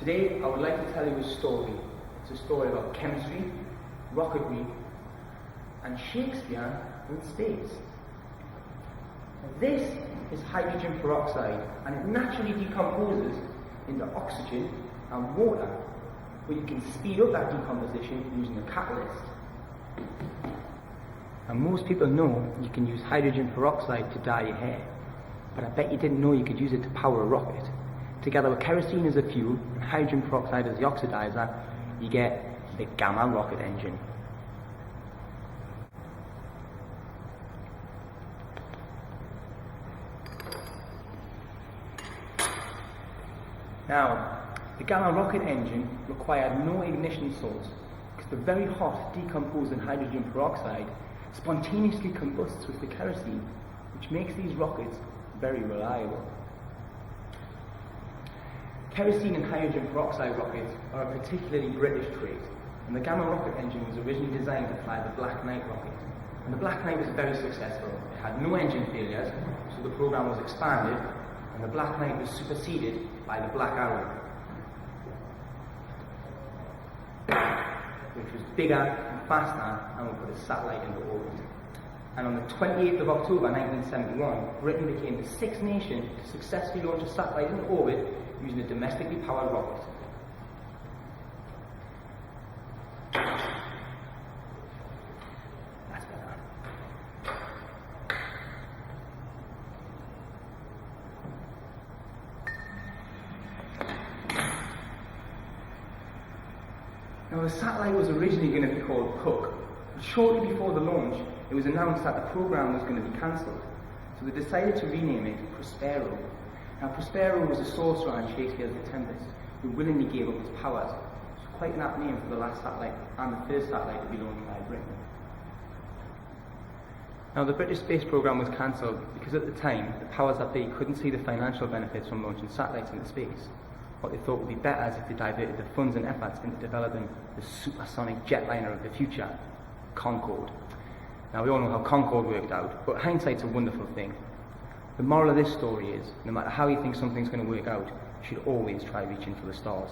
Today I would like to tell you a story. It's a story about chemistry, rocketry, and Shakespeare in space. This is hydrogen peroxide, and it naturally decomposes into oxygen and water, but you can speed up that decomposition using a catalyst. And most people know you can use hydrogen peroxide to dye your hair, but I bet you didn't know you could use it to power a rocket. Together with kerosene as a fuel and hydrogen peroxide as the oxidizer, you get the Gamma rocket engine. Now, the Gamma rocket engine required no ignition source because the very hot decomposing hydrogen peroxide spontaneously combusts with the kerosene, which makes these rockets very reliable. Kerosene and hydrogen peroxide rockets are a particularly British trait, and the Gamma rocket engine was originally designed to fly the Black Knight rocket. And the Black Knight was very successful. It had no engine failures, so the program was expanded, and the Black Knight was superseded by the Black Arrow, which was bigger and faster and would put a satellite into orbit. And on the 28th of October 1971, Britain became the sixth nation to successfully launch a satellite into orbit using a domestically powered rocket. That's better. Now, the satellite was originally going to be called Hook, but shortly before the launch, it was announced that the program was going to be cancelled. So they decided to rename it Prospero. Now, Prospero was a sorcerer in Shakespeare's The Tempest who willingly gave up his powers. It's quite an apt name for the last satellite and the first satellite to be launched by Britain. Now, the British space program was cancelled because at the time, the powers that be couldn't see the financial benefits from launching satellites into space. What they thought would be better is if they diverted the funds and efforts into developing the supersonic jetliner of the future, Concorde. Now, we all know how Concorde worked out, but hindsight's a wonderful thing. The moral of this story is, no matter how you think something's going to work out, you should always try reaching for the stars.